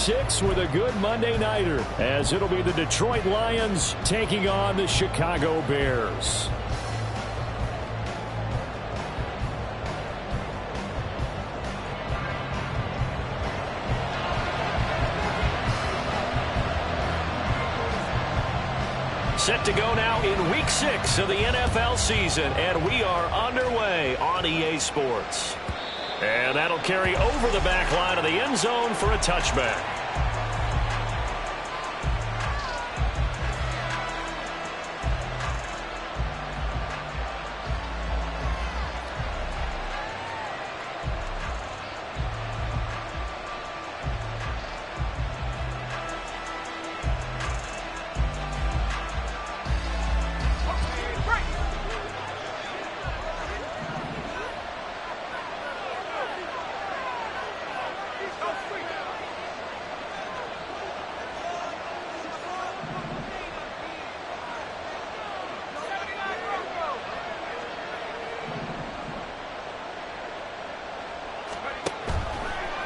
6 with a good Monday nighter, as it'll be the Detroit Lions taking on the Chicago Bears. Set to go now in Week 6 of the NFL season, and we are underway on EA Sports. And that'll carry over the back line of the end zone for a touchback.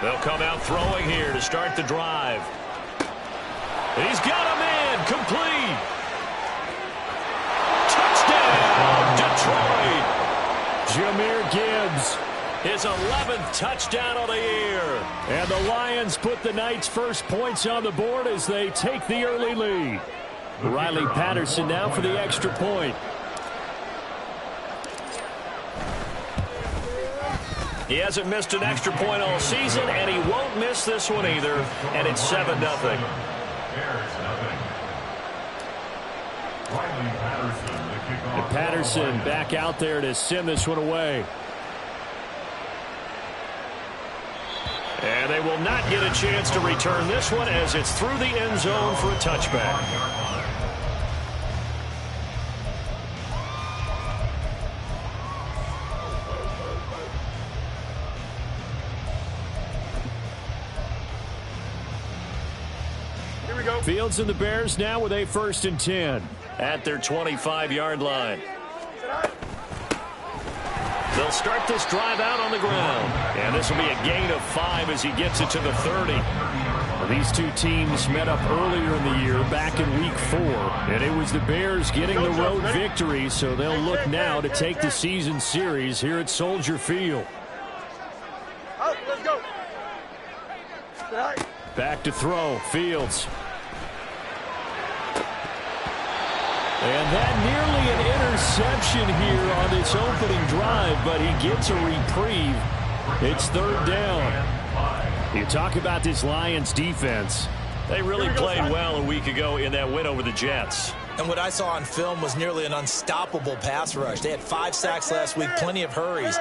They'll come out throwing here to start the drive. And he's got a man complete. Touchdown, Detroit. Jahmyr Gibbs, his 11th touchdown of the year. And the Lions put the night's first points on the board as they take the early lead. Riley Patterson now for the extra point. He hasn't missed an extra point all season, and he won't miss this one either, and it's 7-0. And Patterson back out there to send this one away. And they will not get a chance to return this one as it's through the end zone for a touchback. Fields and the Bears now with a 1st and 10 at their 25-yard line. They'll start this drive out on the ground, and this will be a gain of 5 as he gets it to the 30. Well, these two teams met up earlier in the year back in Week 4, and it was the Bears getting the road victory, so they'll look now to take the season series here at Soldier Field. Back to throw, Fields. And that nearly an interception here on this opening drive, but he gets a reprieve. It's 3rd down. You talk about this Lions defense. They really played well a week ago in that win over the Jets. And what I saw on film was nearly an unstoppable pass rush. They had 5 sacks last week, plenty of hurries.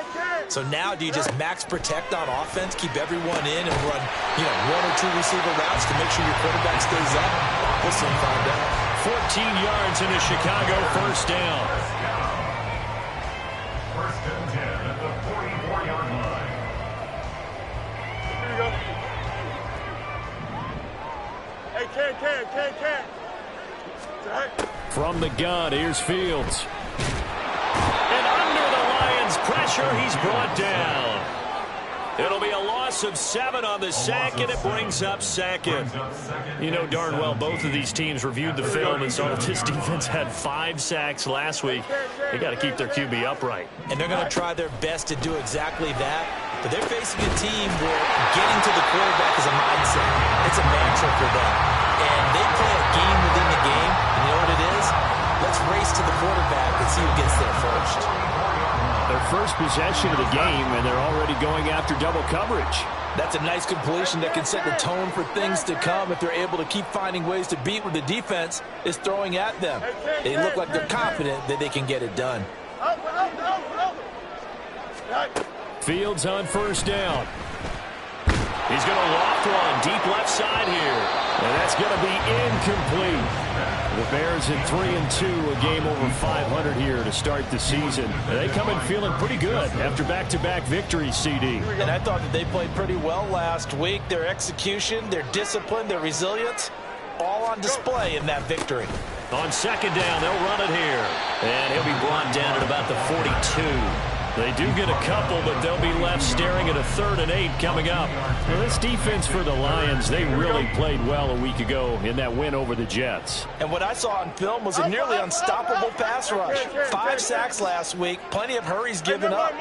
So now do you just max protect on offense, keep everyone in, and run 1 or 2 receiver routes to make sure your quarterback stays up? We'll soon find out. 14 yards into Chicago, 1st down. 1st and 10 at the 44-yard line. Here we go. Hey, from the gun, here's Fields. And under the Lions' pressure, he's brought down. It'll be a loss of 7 on the sack, and it brings up 2nd. You know darn well both of these teams reviewed the film and saw this defense had 5 sacks last week. They got to keep their QB upright. And they're going to try their best to do exactly that. But they're facing a team where getting to the quarterback is a mindset. It's a mantra for them. And they play a game within the game. And you know what it is? Let's race to the quarterback and see who gets there first. Their first possession of the game, and they're already going after double coverage. That's a nice completion that can set the tone for things to come if they're able to keep finding ways to beat what the defense is throwing at them. They look like they're confident that they can get it done. Fields on 1st down. He's going to loft one deep left side here, and that's going to be incomplete. The Bears at 3-2, a game over 500 here to start the season. They come in feeling pretty good after back-to-back victories, CD. And I thought that they played pretty well last week. Their execution, their discipline, their resilience, all on display in that victory. On 2nd down, they'll run it here. And he'll be brought down at about the 42. They do get a couple, but they'll be left staring at a 3rd and 8 coming up. Well, this defense for the Lions, they really played well a week ago in that win over the Jets. And what I saw on film was a nearly unstoppable pass rush. 5 sacks last week, plenty of hurries given up.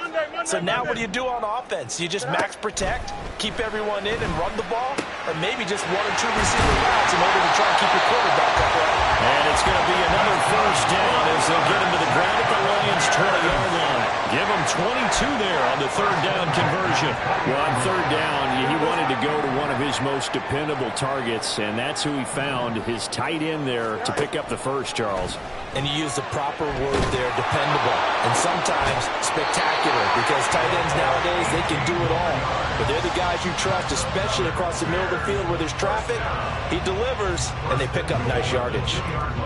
So now what do you do on offense? You just max protect, keep everyone in and run the ball, or maybe just 1 or 2 receiver routes in order to try and keep your quarterback upright. And it's going to be another 1st down as they get him to the ground at the Lions' 20-yard line. Give him 22 there on the 3rd down conversion. Well, on 3rd down, he wanted to go to one of his most dependable targets, and that's who he found, his tight end there to pick up the first, Charles. And you use the proper word there, dependable, and sometimes spectacular, because tight ends nowadays, they can do it all. But they're the guys you trust, especially across the middle of the field where there's traffic. He delivers, and they pick up nice yardage.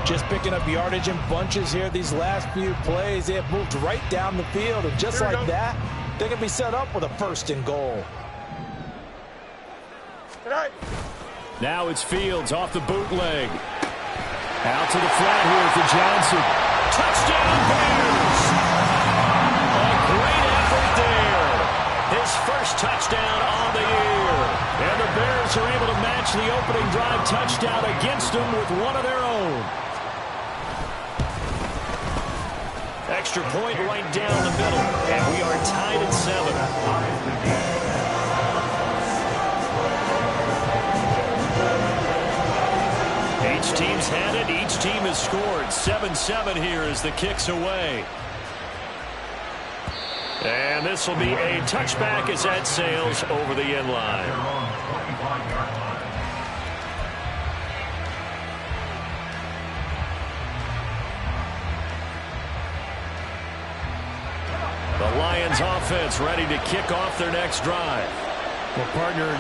Just picking up yardage in bunches here these last few plays. They have moved right down the field, and just like that, they're going to be set up with a 1st and goal. Now it's Fields off the bootleg. Out to the flat here for Johnson. Touchdown, Bears! A great effort there. His first touchdown on the year. And the Bears are able to match the opening drive touchdown against them with one of their own. Extra point right down the middle. And we are tied at 7. Each team's had it. Each team has scored. 7-7 here as the kick's away. And this will be a touchback as that sails over the end line. The Lions offense ready to kick off their next drive. Well, partner,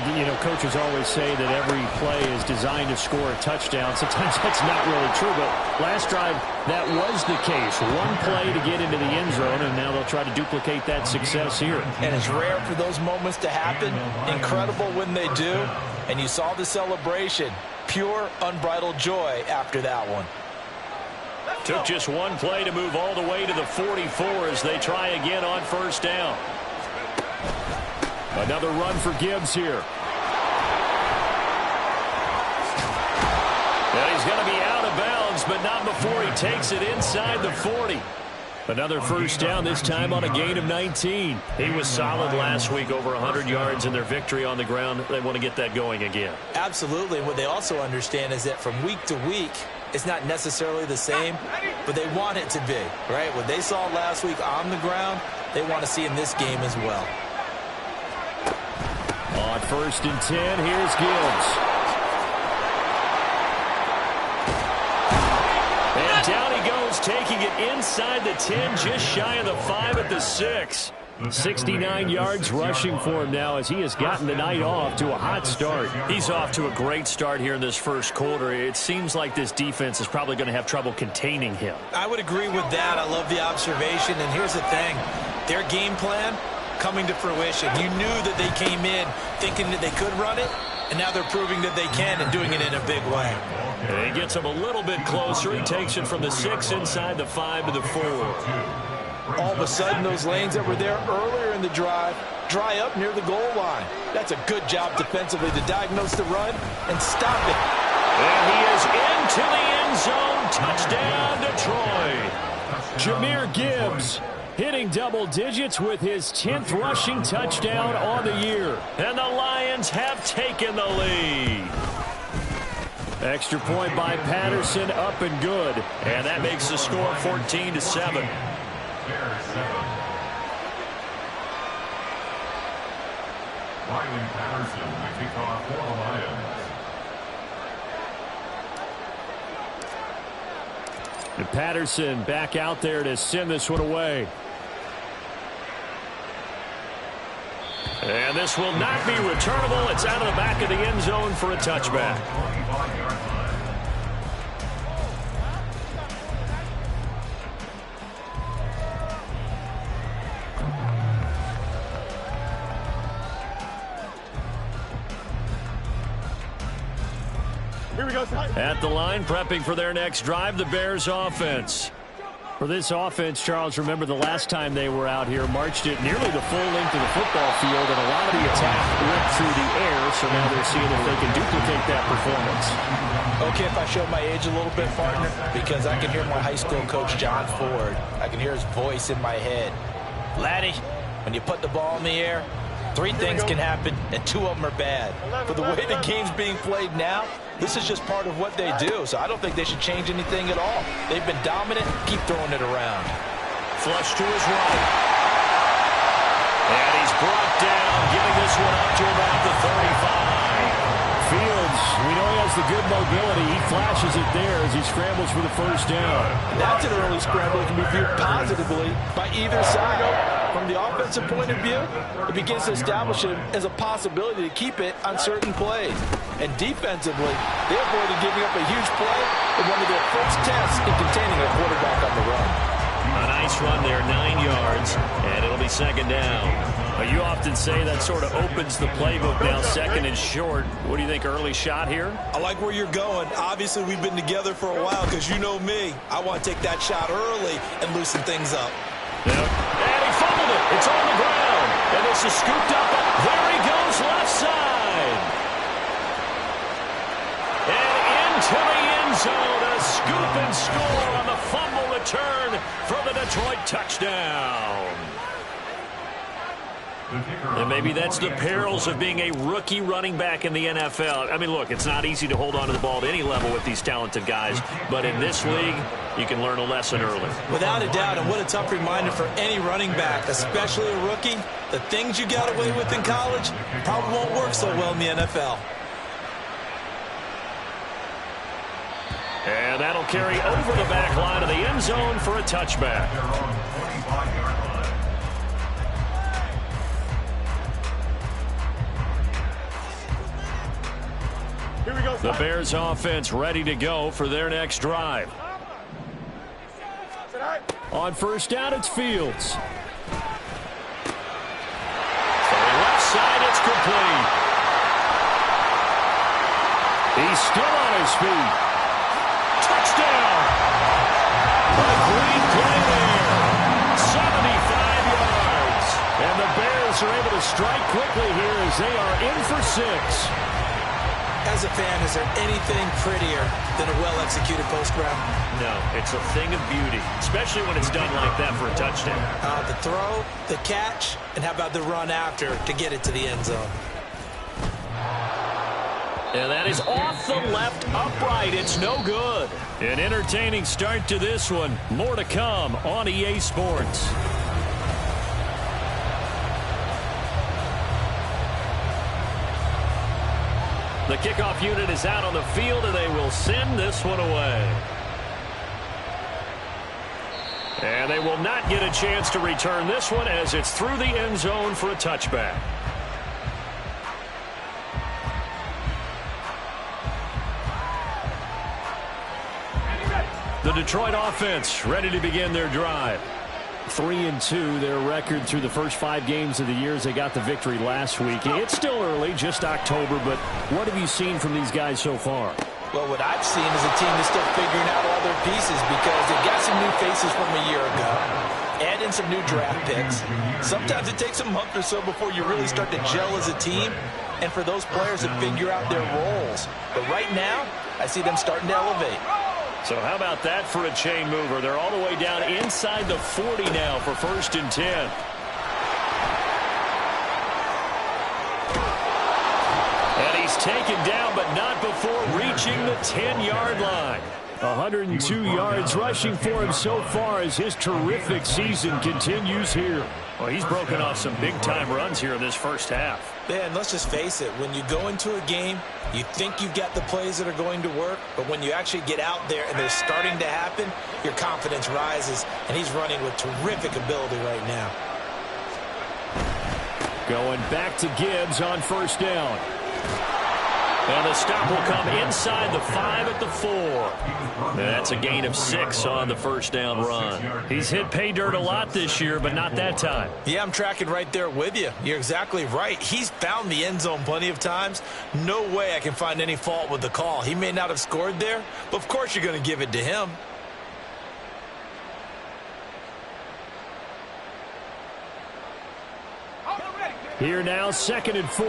coaches always say that every play is designed to score a touchdown. Sometimes that's not really true, but last drive, that was the case. One play to get into the end zone, and now they'll try to duplicate that success here. And it's rare for those moments to happen. Incredible when they do. And you saw the celebration. Pure, unbridled joy after that one. Took just one play to move all the way to the 44 as they try again on 1st down. Another run for Gibbs here. And he's going to be out of bounds, but not before he takes it inside the 40. Another 1st down, this time on a gain of 19. He was solid last week, over 100 yards in their victory on the ground. They want to get that going again. Absolutely. What they also understand is that from week to week, it's not necessarily the same, but they want it to be, right? What they saw last week on the ground, they want to see in this game as well. On 1st and 10, here's Gibbs. And down he goes, taking it inside the 10, just shy of the 5 at the 6. 69 yards rushing for him now as he has gotten the night off to a hot start. He's off to a great start here in this 1st quarter. It seems like this defense is probably going to have trouble containing him. I would agree with that. I love the observation. And here's the thing. Their game plan coming to fruition. You knew that they came in thinking that they could run it, and now they're proving that they can and doing it in a big way. And he gets him a little bit closer. He takes it from the 6 inside the 5 to the 4. All of a sudden, those lanes that were there earlier in the drive dry up near the goal line. That's a good job defensively to diagnose the run and stop it. And he is into the end zone. Touchdown, Detroit. Jahmyr Gibbs hitting double digits with his 10th rushing touchdown on the year. And the Lions have taken the lead. Extra point by Patterson, up and good. And that makes the score 14-7. Riley Patterson will kick off for the Lions. And Patterson back out there to send this one away. And this will not be returnable. It's out of the back of the end zone for a touchback. Here we go. At the line, prepping for their next drive, the Bears offense. For this offense, Charles, remember the last time they were out here, marched it nearly the full length of the football field, and a lot of the attack went through the air, so now they're seeing if they can duplicate that performance. Okay, if I show my age a little bit, partner, because I can hear my high school coach, John Ford. I can hear his voice in my head. Laddie, when you put the ball in the air, 3 things can happen, and 2 of them are bad. For the way the game's being played now, this is just part of what they do, so I don't think they should change anything at all. They've been dominant. Keep throwing it around. Flush to his right. And he's brought down, giving this one up to about the 35. Fields, we know he has the good mobility. He flashes it there as he scrambles for the first down. That's an early scramble that can be viewed positively by either side. From the offensive point of view, it begins to establish it as a possibility to keep it on certain plays. And defensively, they avoided giving up a huge play in one of their first tests in containing a quarterback on the run. A nice run there, 9 yards, and it'll be second down. You often say that sort of opens the playbook now, second and short. What do you think, early shot here? I like where you're going. Obviously, we've been together for a while because you know me. I want to take that shot early and loosen things up. Yep. And he fumbled it. It's on the ground. And this is scooped up. There he goes, left side. And into the end zone. A scoop and score on the fumble return for the Detroit touchdown. And maybe that's the perils of being a rookie running back in the NFL. I mean, look, it's not easy to hold on to the ball at any level with these talented guys, but in this league, you can learn a lesson early. Without a doubt, and what a tough reminder for any running back, especially a rookie. The things you got away with in college probably won't work so well in the NFL. And that'll carry over the back line of the end zone for a touchback. The Bears offense ready to go for their next drive. On first down, it's Fields. For the left side, it's complete. He's still on his feet. Touchdown! A great play there. 75 yards. And the Bears are able to strike quickly here as they are in for 6. As a fan, is there anything prettier than a well-executed post route? No, it's a thing of beauty, especially when it's done like that for a touchdown. The throw, the catch, and how about the run after to get it to the end zone? And that is off the left upright. It's no good. An entertaining start to this one. More to come on EA Sports. The kickoff unit is out on the field, and they will send this one away. And they will not get a chance to return this one as it's through the end zone for a touchback. The Detroit offense ready to begin their drive. 3-2, their record through the first 5 games of the year as they got the victory last week. It's still early, just October, but what have you seen from these guys so far? Well, what I've seen is a team that's still figuring out all their pieces because they've got some new faces from a year ago. Add in some new draft picks. Sometimes it takes a month or so before you really start to gel as a team and for those players to figure out their roles. But right now, I see them starting to elevate. So how about that for a chain mover? They're all the way down inside the 40 now for 1st and 10. And he's taken down, but not before reaching the 10-yard line. 102 yards rushing for him so far as his terrific season continues here. Well, he's broken off some big-time runs here in this first half. Yeah, and let's just face it. When you go into a game, you think you've got the plays that are going to work, but when you actually get out there and they're starting to happen, your confidence rises, and he's running with terrific ability right now. Going back to Gibbs on first down. And the stop will come inside the 5 at the 4. That's a gain of 6 on the first down run. He's hit pay dirt a lot this year, but not that time. Yeah, I'm tracking right there with you. You're exactly right. He's found the end zone plenty of times. No way I can find any fault with the call. He may not have scored there, but of course you're going to give it to him. Here now, 2nd and 4.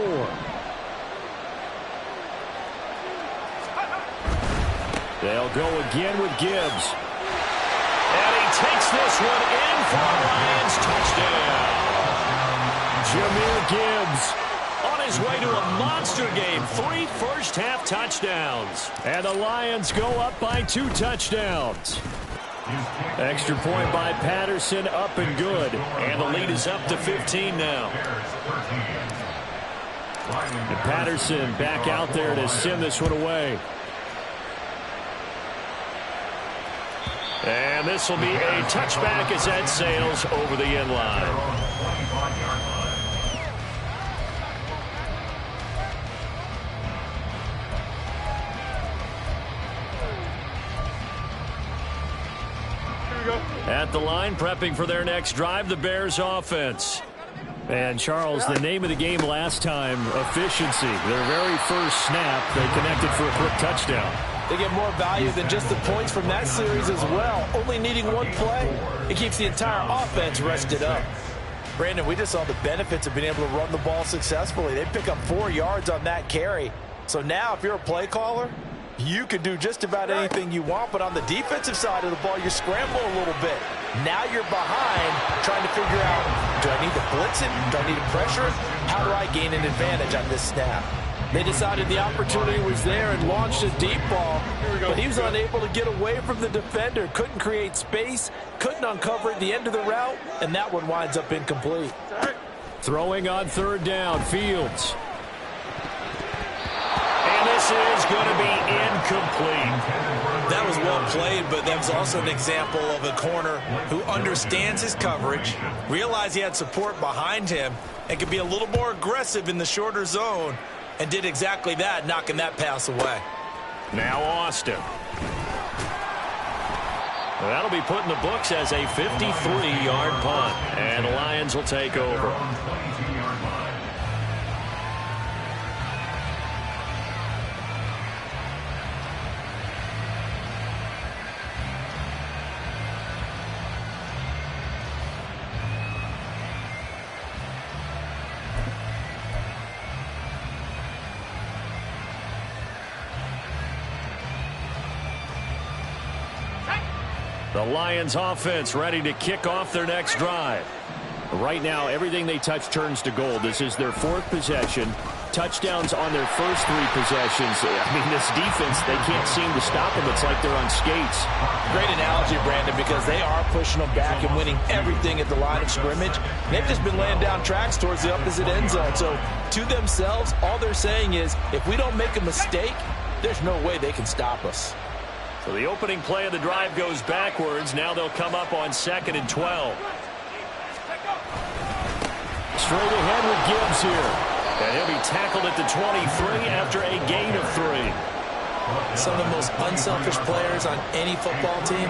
They'll go again with Gibbs. And he takes this one in for a Lions touchdown. Jahmyr Gibbs on his way to a monster game. 3 first-half touchdowns. And the Lions go up by 2 touchdowns. Extra point by Patterson, up and good. And the lead is up to 15 now. And Patterson back out there to send this one away. And this will be a touchback as that sails over the end line. At the line, prepping for their next drive, the Bears offense. And, Charles, the name of the game last time, efficiency. Their very first snap, they connected for a quick touchdown. They get more value than just the points from that series as well. Only needing one play, it keeps the entire offense rested up. Brandon, we just saw the benefits of being able to run the ball successfully. They pick up 4 yards on that carry. So now, if you're a play caller, you can do just about anything you want, but on the defensive side of the ball, you scramble a little bit. Now you're behind, trying to figure out, do I need to blitz it? Do I need to pressure it? How do I gain an advantage on this snap? They decided the opportunity was there and launched a deep ball, but he was unable to get away from the defender, couldn't create space, couldn't uncover at the end of the route, and that one winds up incomplete. Throwing on 3rd down, Fields. And this is going to be incomplete. That was well played, but that was also an example of a corner who understands his coverage, realized he had support behind him, and could be a little more aggressive in the shorter zone, and did exactly that, knocking that pass away. Now Austin. That'll be put in the books as a 53-yard punt, and the Lions will take over. The Lions offense ready to kick off their next drive. Right now, everything they touch turns to gold. This is their 4th possession. Touchdowns on their first 3 possessions. I mean, this defense, they can't seem to stop them. It's like they're on skates. Great analogy, Brandon, because they are pushing them back and winning everything at the line of scrimmage. They've just been laying down tracks towards the opposite end zone. So, to themselves, all they're saying is, if we don't make a mistake, there's no way they can stop us. So the opening play of the drive goes backwards. Now they'll come up on 2nd and 12. Straight ahead with Gibbs here. And he'll be tackled at the 23 after a gain of 3. Some of the most unselfish players on any football team,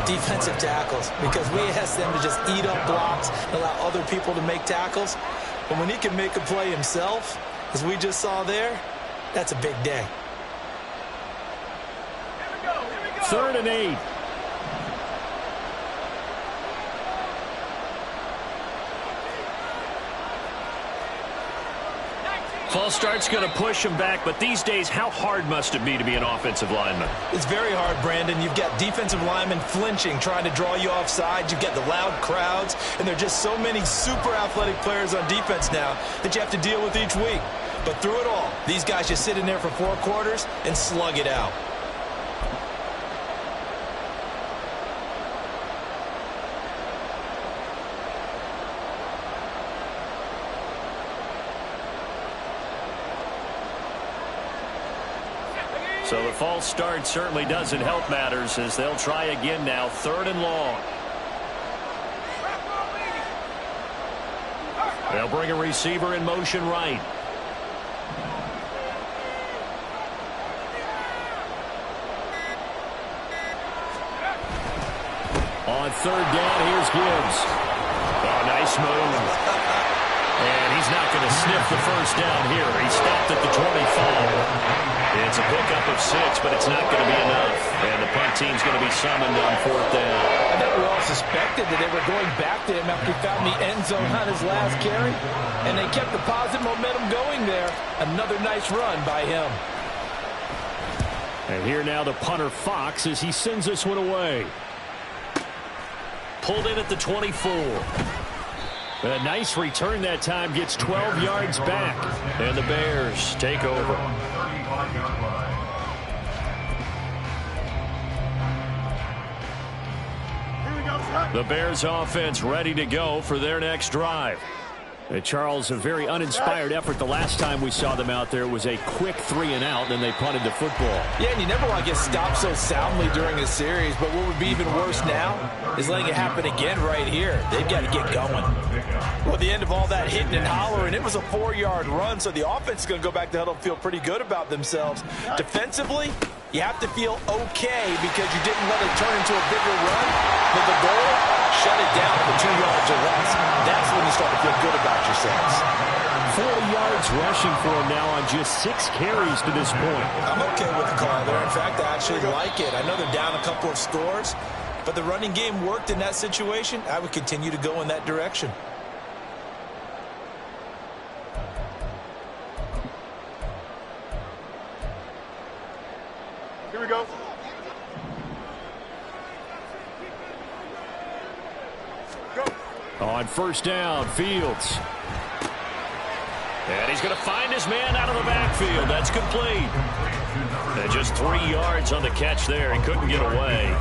defensive tackles, because we ask them to just eat up blocks and allow other people to make tackles. But when he can make a play himself, as we just saw there, that's a big day. 3rd and 8. False start's going to push him back, but these days, how hard must it be to be an offensive lineman? It's very hard, Brandon. You've got defensive linemen flinching, trying to draw you off sides. You've got the loud crowds, and there are just so many super athletic players on defense now that you have to deal with each week. But through it all, these guys just sit in there for 4 quarters and slug it out. So the false start certainly doesn't help matters as they'll try again now, 3rd and long. They'll bring a receiver in motion right. On 3rd down, here's Gibbs. Oh, nice move. And he's not going to sniff the first down here. He stopped at the 25. It's a pickup of 6, but it's not going to be enough. And the punt team's going to be summoned on 4th down. I think we all suspected that they were going back to him after he found the end zone on his last carry. And they kept the positive momentum going there. Another nice run by him. And here now the punter Fox as he sends this one away. Pulled in at the 24. A nice return that time, gets 12 yards back. And the Bears take over. The Bears offense ready to go for their next drive. Charles, a very uninspired effort the last time we saw them out there. It was a quick 3-and-out, and they punted the football. Yeah, and you never want to get stopped so soundly during a series, but what would be even worse now is letting it happen again right here. They've got to get going. Well, at the end of all that hitting and hollering, it was a 4-yard run, so the offense is going to go back to huddle and feel pretty good about themselves. Defensively, you have to feel okay because you didn't let it turn into a bigger run, but the goal, shut it down for 2 yards or less. That's when you start to feel good about yourselves. 40 yards rushing for him now on just 6 carries to this point. I'm okay with the call there. In fact, I actually like it. I know they're down a couple of scores, but the running game worked in that situation. I would continue to go in that direction. Here we go. On 1st down, Fields. And he's going to find his man out of the backfield. That's complete. And just 3 yards on the catch there. He couldn't get away.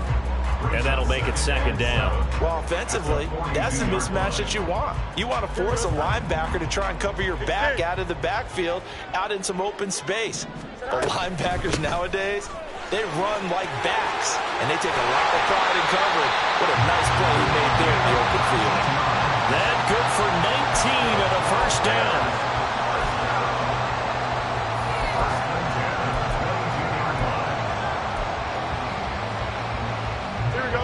And that'll make it 2nd down. Well, offensively, that's the mismatch that you want. You want to force a linebacker to try and cover your back out of the backfield, out in some open space. The linebackers nowadays, they run like backs, and they take a lot of pride in covering. What a nice play he made there in the open field. That good for 19 and a 1st down. Here we go.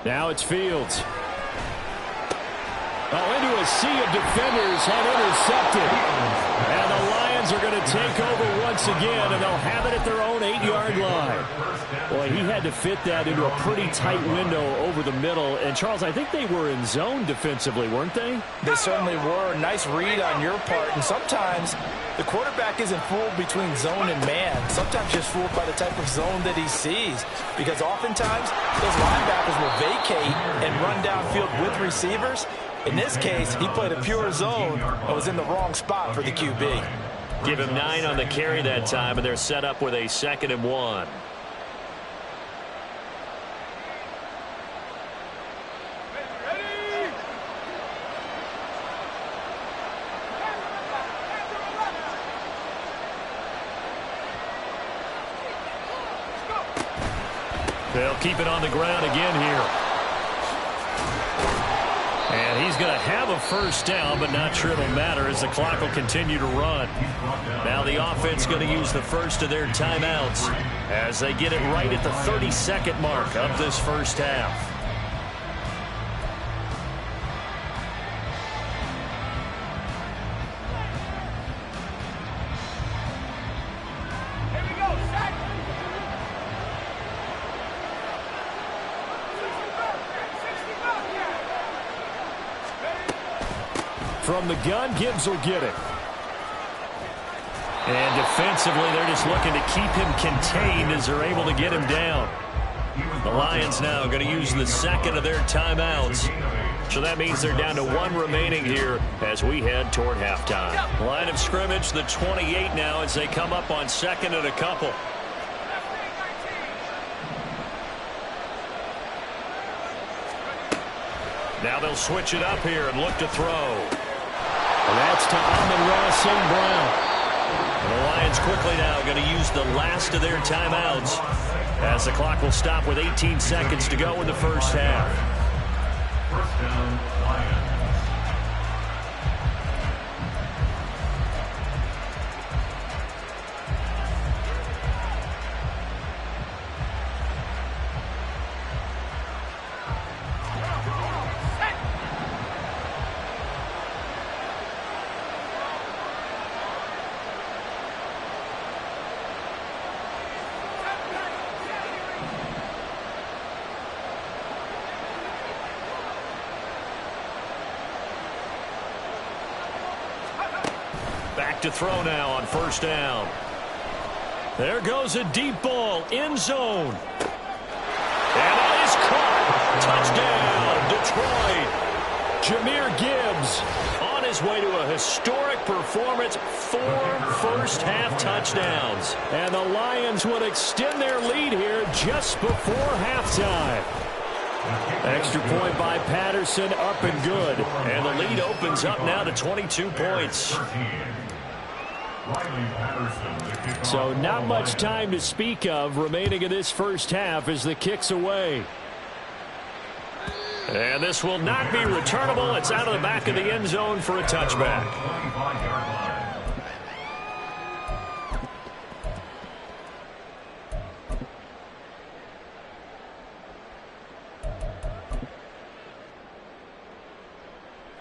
Now it's Fields. Into a sea of defenders and intercepted. And the Lions are going to take over once again, and they'll have it at their own 8-yard line. Boy, he had to fit that into a pretty tight window over the middle. And, Charles, I think they were in zone defensively, weren't they? They certainly were. Nice read on your part. And sometimes the quarterback isn't fooled between zone and man. Sometimes just fooled by the type of zone that he sees. Because oftentimes those linebackers will vacate and run downfield with receivers. In this case, he played a pure zone and was in the wrong spot for the QB. Give him 9 on the carry that time, and they're set up with a 2nd and 1. They'll keep it on the ground again here. And he's going to have a 1st down, but not sure it'll matter as the clock will continue to run. Now the offense going to use the first of their timeouts as they get it right at the 30-second mark of this 1st half. From the gun, Gibbs will get it. And defensively, they're just looking to keep him contained as they're able to get him down. The Lions now going to use the 2nd of their timeouts. So that means they're down to 1 remaining here as we head toward halftime. Line of scrimmage, the 28 now as they come up on 2nd and a couple. Now they'll switch it up here and look to throw. And that's to Amon-Ra St. Brown. And the Lions quickly now going to use the last of their timeouts as the clock will stop with 18 seconds to go in the 1st half. 1st down, Lions. to throw now on first down. There goes a deep ball, end zone. And that is caught. Touchdown, Detroit. Jahmyr Gibbs on his way to a historic performance, 4 first-half touchdowns. And the Lions would extend their lead here just before halftime. Extra point by Patterson, up and good. And the lead opens up now to 22 points. So not much time to speak of remaining in this first half as the kick's away. And this will not be returnable. It's out of the back of the end zone for a touchback.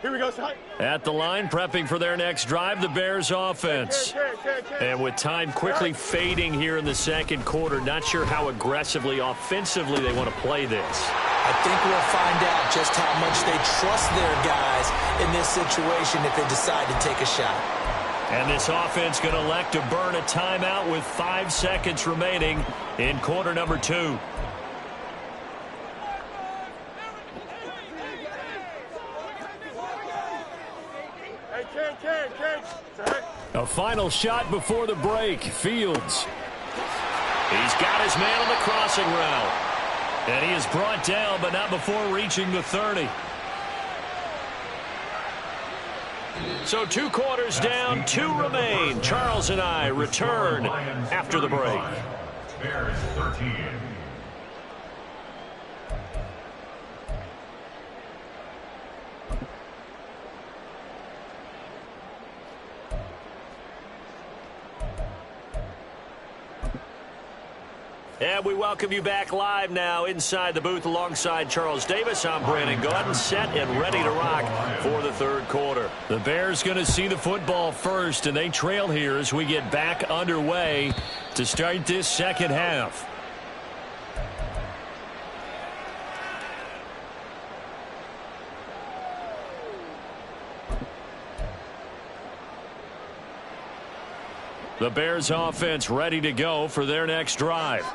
Here we go, son. At the line, prepping for their next drive, the Bears offense. And with time quickly fading here in the second quarter, not sure how aggressively, offensively they want to play this. I think we'll find out just how much they trust their guys in this situation if they decide to take a shot. And this offense going to elect to burn a timeout with 5 seconds remaining in quarter number 2. A final shot before the break. Fields. He's got his man on the crossing route. And he is brought down, but not before reaching the 30. So 2 quarters down, 2 remain. Charles and I return after the break. Bears 13. And we welcome you back live now inside the booth alongside Charles Davis. I'm Brandon Gaudin, set and ready to rock for the third quarter. The Bears going to see the football first, and they trail here as we get back underway to start this second half. The Bears offense ready to go for their next drive.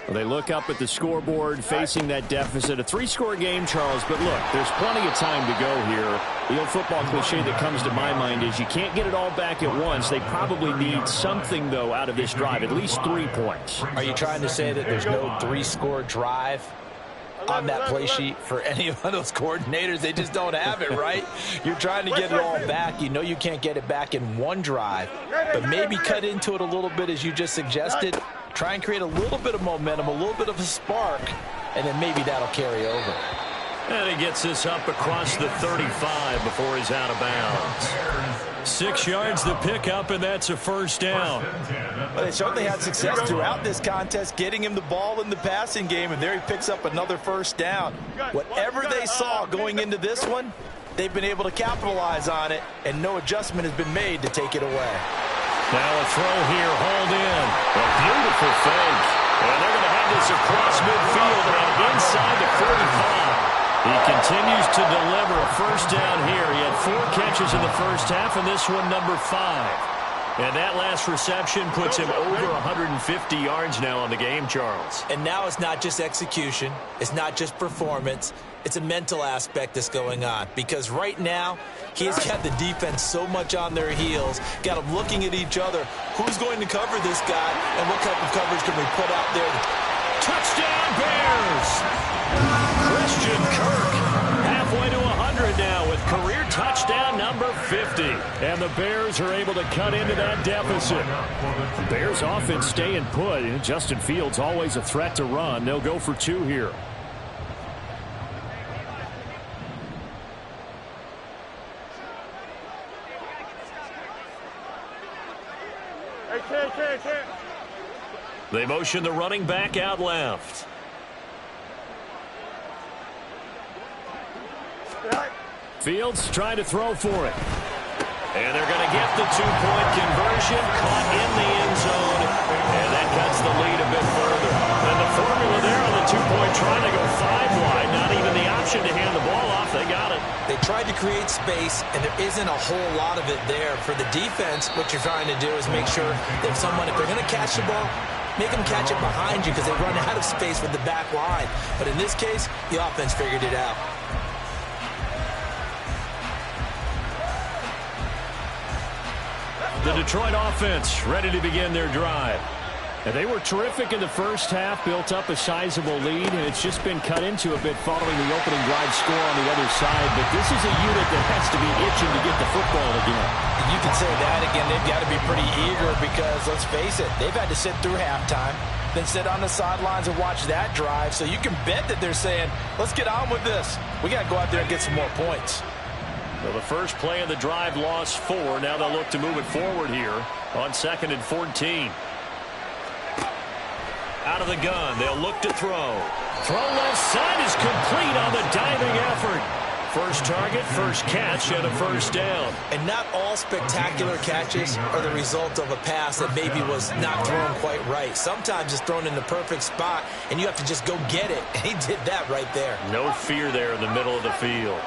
They look up at the scoreboard facing that deficit. A 3-score game, Charles, but look, there's plenty of time to go here. The old football cliche that comes to my mind is you can't get it all back at once. They probably need something, though, out of this drive, at least 3 points. Are you trying to say that there's no 3-score drive on that play sheet for any of those coordinators? They just don't have it, right? You're trying to get it all back. You know you can't get it back in one drive, but maybe cut into it a little bit as you just suggested. Try and create a little bit of momentum, a little bit of a spark, and then maybe that'll carry over. And he gets this up across the 35 before he's out of bounds. 6 yards the pickup, and that's a first down. Well, they certainly had success throughout this contest, getting him the ball in the passing game, and there he picks up another first down. Whatever they saw going into this one, they've been able to capitalize on it, and no adjustment has been made to take it away. Now a throw here, hauled in. A beautiful fake. And they're going to have this across midfield and inside the 45. He continues to deliver a first down here. He had 4 catches in the first half, and this one number 5. And that last reception puts him over 150 yards now on the game, Charles. And now it's not just execution. It's not just performance. It's a mental aspect that's going on. Because right now, he's got the defense so much on their heels, got them looking at each other. Who's going to cover this guy, and what type of coverage can we put out there? Touchdown, Bears! Christian Kirk halfway to 100 now with career touchdown number 50. And the Bears are able to cut into that deficit. The Bears offense staying put. And Justin Fields always a threat to run. They'll go for 2 here. They motion the running back out left. Fields trying to throw for it. And they're going to get the 2-point conversion, caught in the end zone, and that cuts the lead a bit further. And the formula there on the 2-point try to go 5 wide, not Not even the option to hand the ball off. They got it. They tried to create space, and there isn't a whole lot of it there. For the defense, what you're trying to do is make sure that if they're going to catch the ball, make them catch it behind you because they run out of space with the back line. But in this case, the offense figured it out. The Detroit offense ready to begin their drive. And they were terrific in the first half, built up a sizable lead, and it's just been cut into a bit following the opening drive score on the other side. But this is a unit that has to be itching to get the football again. You can say that again. They've got to be pretty eager because, let's face it, they've had to sit through halftime, then sit on the sidelines and watch that drive. So you can bet that they're saying, let's get on with this. We got to go out there and get some more points. Well, the first play of the drive lost 4. Now they'll look to move it forward here on 2nd and 14. Out of the gun, they'll look to throw. Throw left side is complete on the diving effort. First target, first catch, and a first down. And not all spectacular catches are the result of a pass that maybe was not thrown quite right. Sometimes it's thrown in the perfect spot, and you have to just go get it. And he did that right there. No fear there in the middle of the field.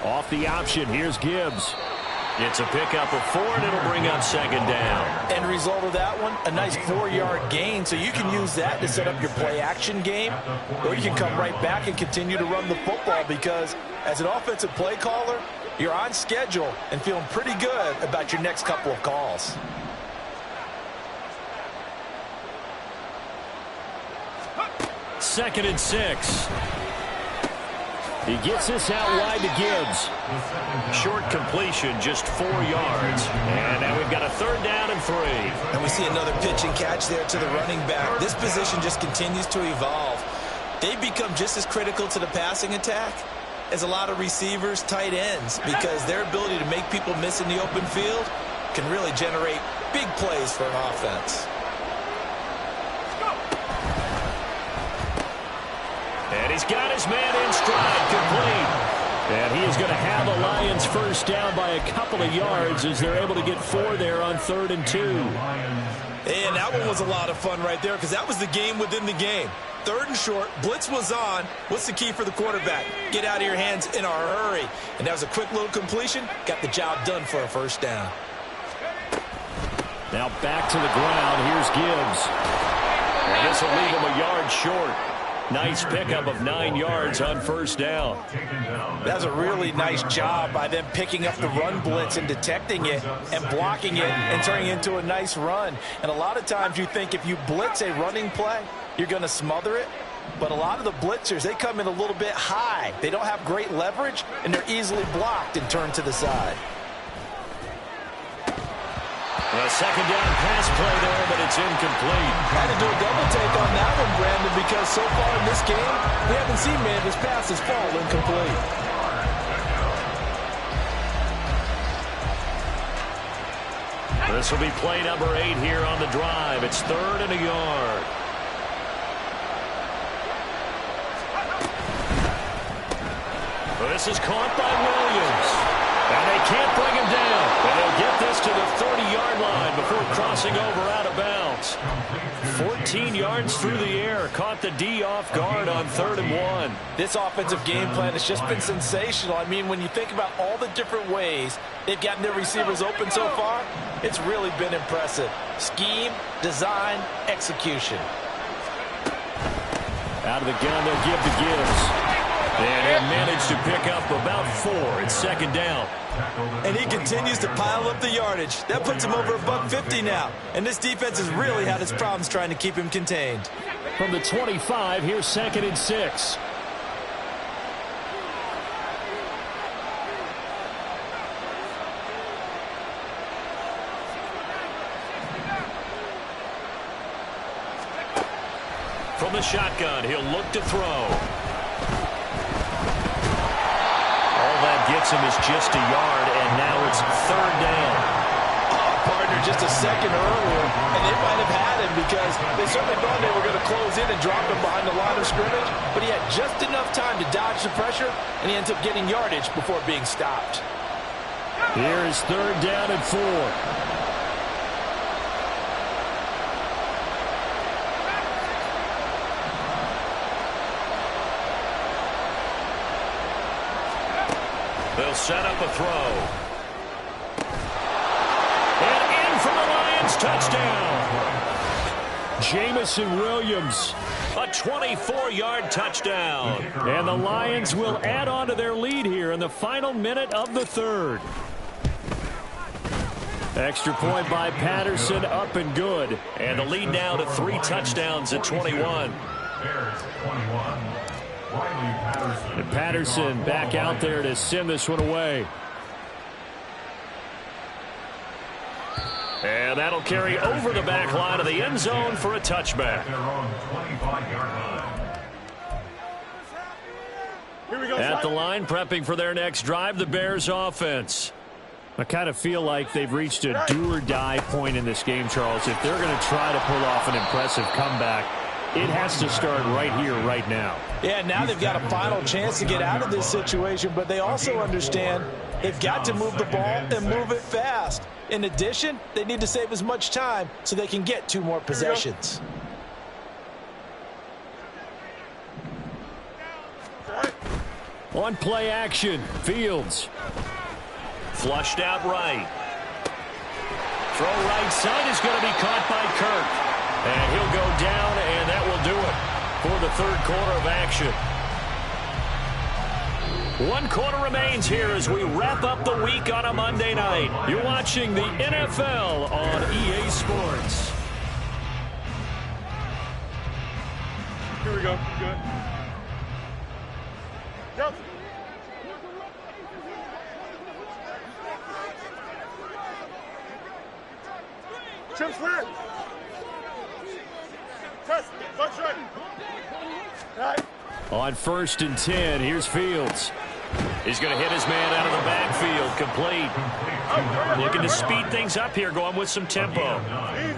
Off the option, here's Gibbs. It's a pickup of 4, and it'll bring up 2nd down. End result of that one, a nice 4-yard gain. So you can use that to set up your play-action game, or you can come right back and continue to run the football because as an offensive play caller, you're on schedule and feeling pretty good about your next couple of calls. Second and 6. He gets this out wide to Gibbs. Short completion, just 4 yards. And now we've got a 3rd down and 3. And we see another pitch and catch there to the running back. This position just continues to evolve. They've become just as critical to the passing attack as a lot of receivers, tight ends, because their ability to make people miss in the open field can really generate big plays for an offense. And he's got his man in stride, complete. And he is going to have the Lions first down by a couple of yards as they're able to get 4 there on 3rd and 2. And that one was a lot of fun right there because that was the game within the game. 3rd and short, blitz was on. What's the key for the quarterback? Get out of your hands in a hurry. And that was a quick little completion. Got the job done for a first down. Now back to the ground. Here's Gibbs. And this will leave him a yard short. Nice pickup of 9 yards on first down. That's a really nice job by them picking up the run blitz and detecting it and blocking it and turning it into a nice run. And a lot of times you think if you blitz a running play, you're going to smother it. But a lot of the blitzers, they come in a little bit high. They don't have great leverage, and they're easily blocked and turned to the side. A 2nd down pass play there, but it's incomplete. Had to do a double take on that one, Brandon, because so far in this game, we haven't seen many of his passes fall incomplete. This will be play number 8 here on the drive. It's 3rd and a yard. Well, this is caught by Williams. And they can't bring him down. And they'll get this to the 30-yard line before crossing over out of bounds. 14 yards through the air. Caught the D off guard on 3rd and 1. This offensive game plan has just been sensational. I mean, when you think about all the different ways they've gotten their receivers open so far, it's really been impressive. Scheme, design, execution. Out of the gun, they'll give to Gibbs. And he managed to pick up about 4. It's 2nd down. And he continues to pile up the yardage. That puts him over $150 now. And this defense has really had its problems trying to keep him contained. From the 25, here's 2nd and 6. From the shotgun, he'll look to throw. Gets him is just a yard, and now it's 3rd down. Partner just a second earlier, and they might have had him because they certainly thought they were going to close in and drop him behind the line of scrimmage, but he had just enough time to dodge the pressure, and he ends up getting yardage before being stopped. Here is 3rd down and 4. They'll set up a throw. And in for the Lions, touchdown. Jamison Williams, a 24-yard touchdown. And the Lions will add on to their lead here in the final minute of the third. Extra point by Patterson, up and good. And the lead now to 3 touchdowns at 21. And Patterson back out there to send this one away. And that'll carry over the back line of the end zone for a touchback. At the line, prepping for their next drive, the Bears offense. I kind of feel like they've reached a do-or-die point in this game, Charles. If they're going to try to pull off an impressive comeback, it has to start right here, right now. Yeah, now they've got a final chance to get out of this situation, but they also understand they've got to move the ball and move it fast. In addition, they need to save as much time so they can get 2 more possessions. On play action, Fields. Flushed out right. Throw right side is going to be caught by Kirk. And he'll go down, and that will do it for the third quarter of action. 1 quarter remains here as we wrap up the week on a Monday night. You're watching the NFL on EA Sports. Here we go. Good. Yep. Chip clear. Test. Touch right. Right. On 1st and 10, here's Fields. He's going to hit his man out of the backfield, complete. Looking to speed things up here, going with some tempo. At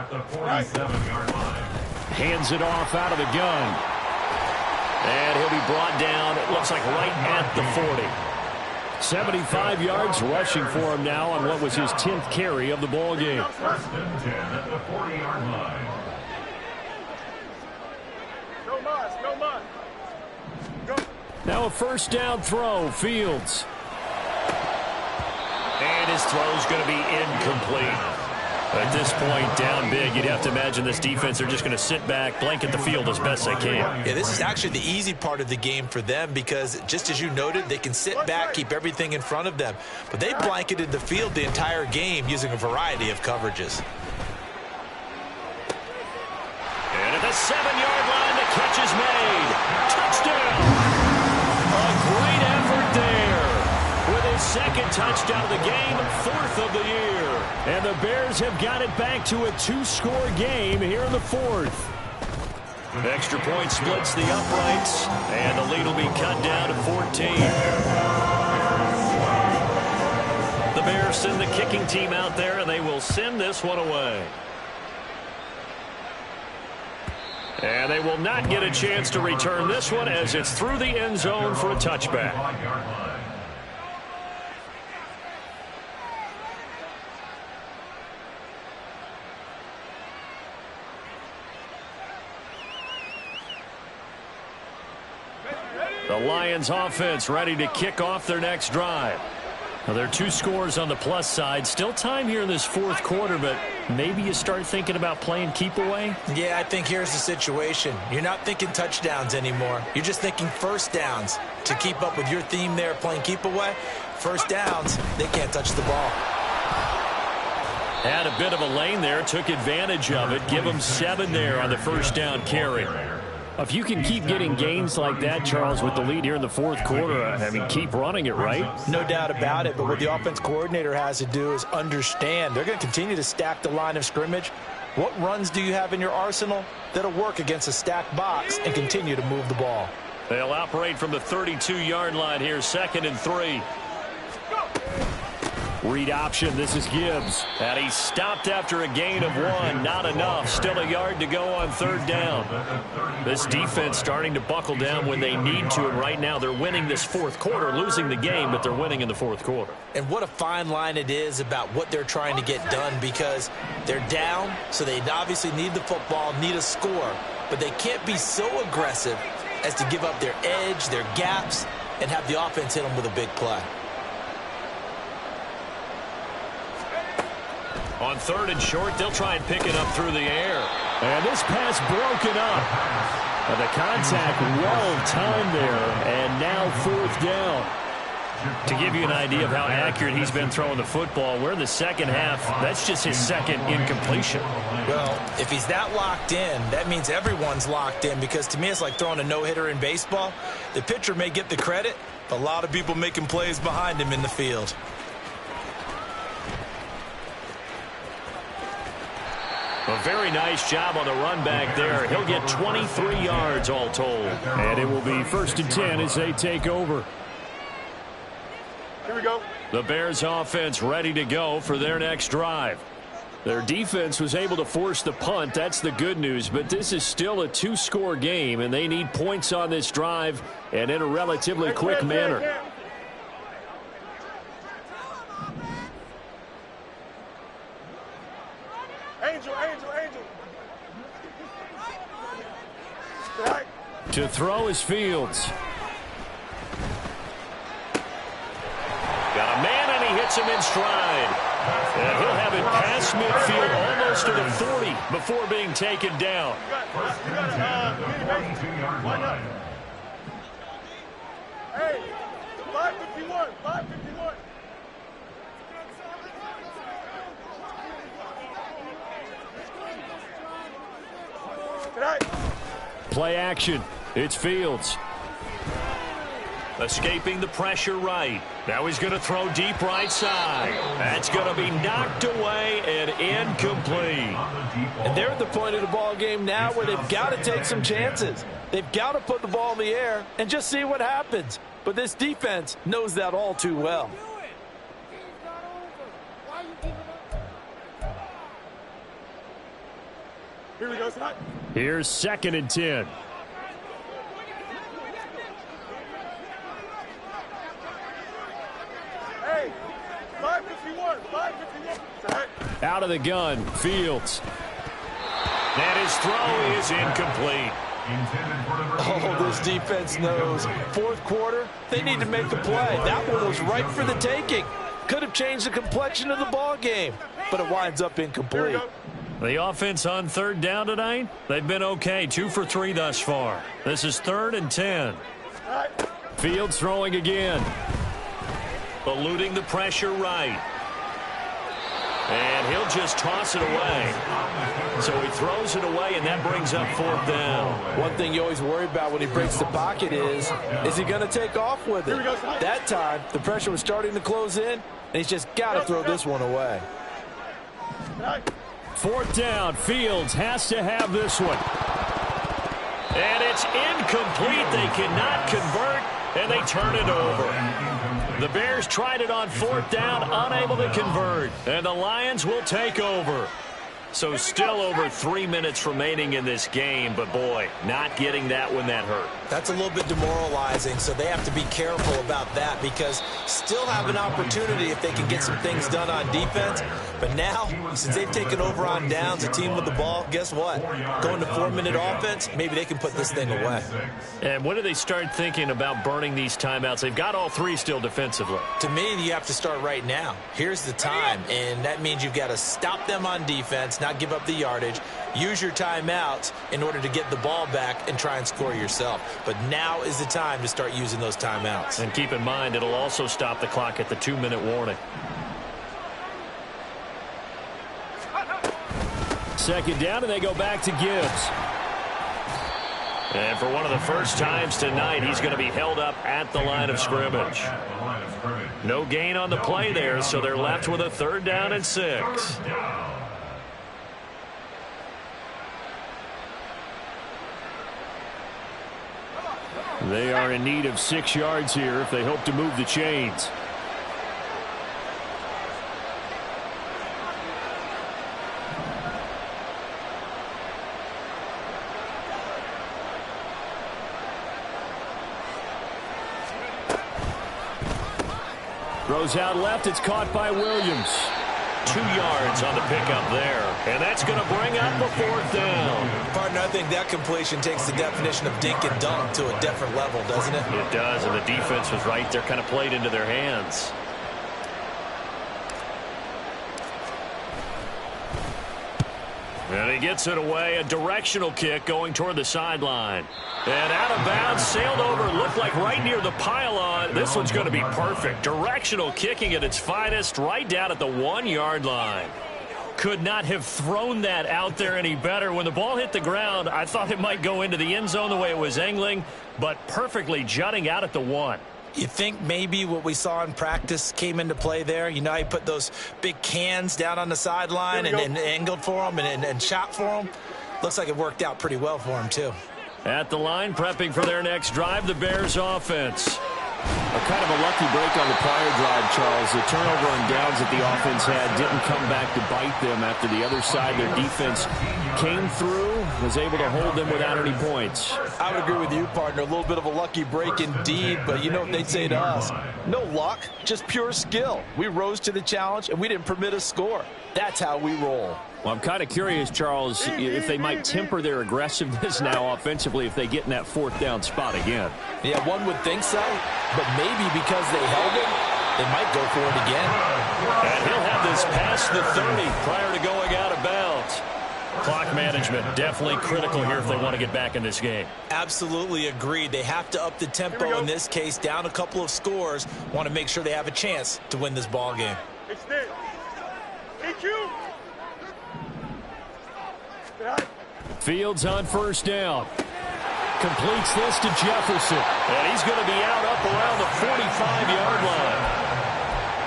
the 47-yard line. Hands it off out of the gun. And he'll be brought down, it looks like right at the 40. 75 yards rushing for him now on what was his 10th carry of the ball game. 1st and 10 at the 40-yard line. No mud. Go. Now a first down throw, Fields. And his throw's going to be incomplete. At this point, down big, you'd have to imagine this defense are just going to sit back, blanket the field as best they can. Yeah, this is actually the easy part of the game for them because, just as you noted, they can sit back, keep everything in front of them. But they blanketed the field the entire game using a variety of coverages. And at the 7-yard line, the catch is made. Touchdown! A great effort there. With his 2nd touchdown of the game, 4th of the year. And the Bears have got it back to a 2-score game here in the 4th. Extra point splits the uprights, and the lead will be cut down to 14. The Bears send the kicking team out there, and they will send this one away. And they will not get a chance to return this one as it's through the end zone for a touchback. The Lions offense ready to kick off their next drive. Now, there are 2 scores on the plus side. Still time here in this 4th quarter, but maybe you start thinking about playing keep away? Yeah, I think here's the situation. You're not thinking touchdowns anymore. You're just thinking first downs. To keep up with your theme there, playing keep away, first downs, they can't touch the ball. Had a bit of a lane there, took advantage of it. Give them 7 there on the first down carry. If you can keep getting gains like that, Charles, with the lead here in the 4th quarter, I mean, keep running it, right? No doubt about it, but what the offense coordinator has to do is understand. They're going to continue to stack the line of scrimmage. What runs do you have in your arsenal that'll work against a stacked box and continue to move the ball? They'll operate from the 32-yard line here, 2nd and 3. Read option, this is Gibbs. And he stopped after a gain of 1. Not enough. Still a yard to go on 3rd down. This defense starting to buckle down when they need to, and right now they're winning this 4th quarter, losing the game, but they're winning in the 4th quarter. And what a fine line it is about what they're trying to get done, because they're down, so they obviously need the football, need a score, but they can't be so aggressive as to give up their edge, their gaps, and have the offense hit them with a big play. On 3rd and short, they'll try and pick it up through the air. And this pass broken up. The contact well timed there, and now 4th down. To give you an idea of how accurate he's been throwing the football, we're in the second half. That's just his 2nd incompletion. Well, if he's that locked in, that means everyone's locked in, because to me it's like throwing a no-hitter in baseball. The pitcher may get the credit, but a lot of people making plays behind him in the field. A very nice job on the run back there. He'll get 23 yards all told. And it will be 1st and 10 as they take over. Here we go. The Bears offense ready to go for their next drive. Their defense was able to force the punt. That's the good news. But this is still a 2-score game, and they need points on this drive and in a relatively quick manner. Angel. To throw is Fields. Got a man, and he hits him in stride. And he'll have it past midfield, almost to the 40, before being taken down. Hey, 551, 551. Play action. It's Fields. Escaping the pressure right. Now he's going to throw deep right side. That's going to be knocked away and incomplete. And they're at the point of the ball game now where they've got to take some chances. They've got to put the ball in the air and just see what happens. But this defense knows that all too well. Here we go, son. Here's 2nd and 10. Hey, 551, 551. Out of the gun, Fields. And his throw is incomplete. Oh, this defense knows. 4th quarter, they need to make the play. That one was ripe for the taking. Could have changed the complexion of the ball game, but it winds up incomplete. The offense on 3rd down tonight, they've been okay. 2 for 3 thus far. This is 3rd and 10. Fields throwing again. Eluding the pressure right. And he'll just toss it away. So he throws it away, and that brings up 4th down. One thing you always worry about when he breaks the pocket is he going to take off with it? That time, the pressure was starting to close in, and he's just got to throw this one away. 4th down. Fields has to have this one. And it's incomplete. They cannot convert, and they turn it over. The Bears tried it on 4th down, unable to convert. And the Lions will take over. So still over 3 minutes remaining in this game, but boy, not getting that one that hurt. That's a little bit demoralizing, so they have to be careful about that, because still have an opportunity if they can get some things done on defense. But now, since they've taken over on downs, a team with the ball, guess what? Going to 4-minute offense, maybe they can put this thing away. And when do they start thinking about burning these timeouts? They've got all 3 still defensively. To me, you have to start right now. Here's the time, and that means you've got to stop them on defense, not give up the yardage, use your timeouts in order to get the ball back and try and score yourself. But now is the time to start using those timeouts. And keep in mind, it'll also stop the clock at the 2-minute warning. 2nd down, and they go back to Gibbs. And for one of the first times tonight, he's going to be held up at the line of scrimmage. No gain on the play there, so they're left with a 3rd down and 6. They are in need of 6 yards here if they hope to move the chains. Throws out left. It's caught by Williams. 2 yards on the pickup there. And that's going to bring up the 4th down. Partner, I think that completion takes the definition of dink and dunk to a different level, doesn't it? It does, and the defense was right there, kind of played into their hands. And he gets it away, a directional kick going toward the sideline. And out of bounds, sailed over, looked like right near the pylon. This one's going to be perfect. Directional kicking at its finest, right down at the 1-yard line. Could not have thrown that out there any better. When the ball hit the ground, I thought it might go into the end zone the way it was angling, but perfectly jutting out at the 1. You think maybe what we saw in practice came into play there? You know how he put those big cans down on the sideline and angled for them and shot for them? Looks like it worked out pretty well for him, too. At the line, prepping for their next drive, the Bears offense. A kind of a lucky break on the prior drive, Charles. The turnover on downs that the offense had didn't come back to bite them after the other side. Their defense came through, was able to hold them without any points. I would agree with you, partner. A little bit of a lucky break indeed, but you know what they'd say to us? No luck, just pure skill. We rose to the challenge, and we didn't permit a score. That's how we roll. Well, I'm kind of curious, Charles, if they might temper their aggressiveness now offensively if they get in that 4th down spot again. Yeah, one would think so, but maybe because they held him, they might go for it again. And he'll have this past the 30 prior to going out of bounds. Clock management definitely critical here if they want to get back in this game. Absolutely agreed. They have to up the tempo in this case, down a couple of scores. Want to make sure they have a chance to win this ball game. Extend. EQ. Fields on 1st down. Completes this to Jefferson. And he's going to be out up around the 45-yard line.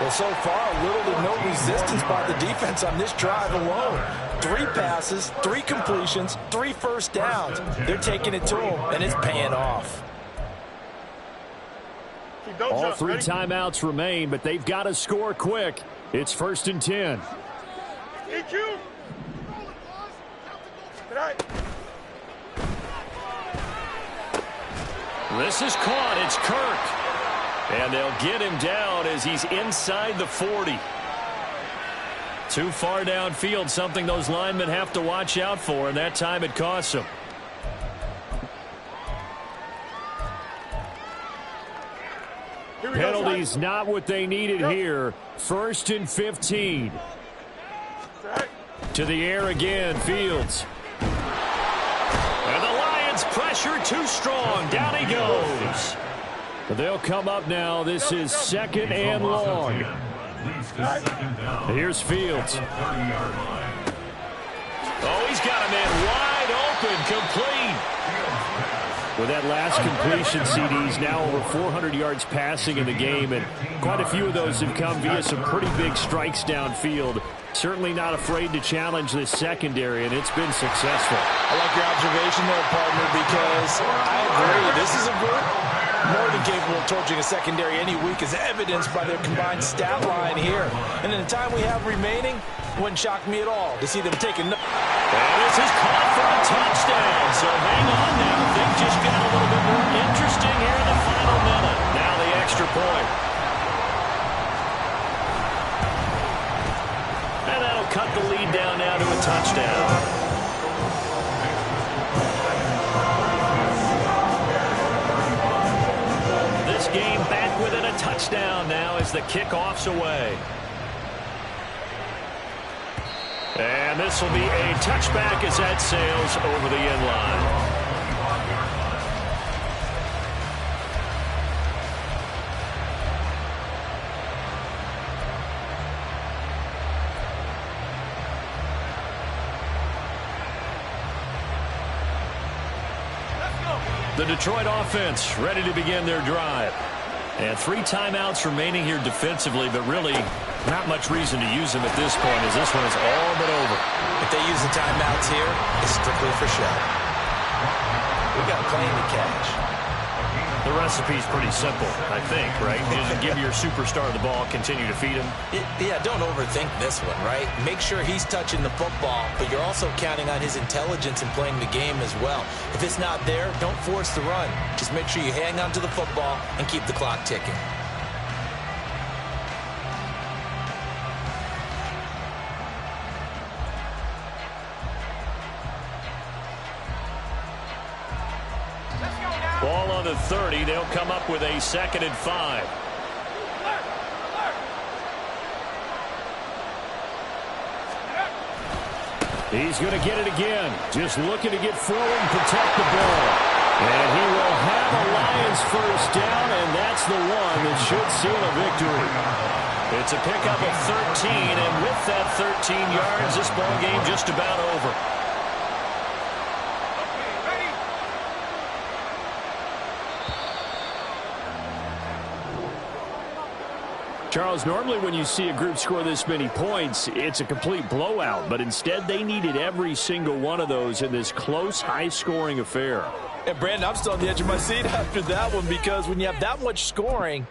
Well, so far, little to no resistance by the defense on this drive alone. 3 passes, 3 completions, 3 first downs. They're taking it to him, and it's paying off. All 3 timeouts remain, but they've got to score quick. It's 1st and 10. EQ. This is caught. It's Kirk. And they'll get him down as he's inside the 40. Too far downfield, something those linemen have to watch out for, and that time it costs them. Penalties not what they needed here. 1st and 15. To the air again, Fields. And the Lions pressure too strong. Down he goes. But they'll come up now. This is 2nd and long. Here's Fields. Oh, he's got a man wide open, complete. With that last completion, CD's now over 400 yards passing in the game, and quite a few of those have come via some pretty big strikes downfield. Certainly not afraid to challenge this secondary, and it's been successful. I like your observation there, partner, because I agree. This is a group more than capable of torching a secondary any week, as evidenced by their combined stat line here. And in the time we have remaining, wouldn't shock me at all to see them taking. And this is caught for a touchdown. So hang on now. Things just got a little bit more interesting here in the final minute. Now the extra point. And that'll cut the lead down now to a touchdown. This game back within a touchdown now as the kickoff's away. And this will be a touchback as that sails over the end line. The Detroit offense ready to begin their drive. And 3 timeouts remaining here defensively, but really not much reason to use them at this point as this one is all but over. If they use the timeouts here, it's strictly for show. We got plenty to catch. The recipe's pretty simple, I think, right? You just give your superstar the ball, continue to feed him. Yeah, don't overthink this one, right? Make sure he's touching the football, but you're also counting on his intelligence in playing the game as well. If it's not there, don't force the run. Just make sure you hang on to the football and keep the clock ticking. on the 30. They'll come up with a 2nd and 5. He's going to get it again. Just looking to get forward and protect the ball. And he will have a Lions first down, and that's the one that should seal a victory. It's a pickup of 13, and with that 13 yards, this ball game just about over. Charles, normally when you see a group score this many points, it's a complete blowout. But instead, they needed every single one of those in this close, high-scoring affair. And, Brandon, I'm still on the edge of my seat after that one because when you have that much scoring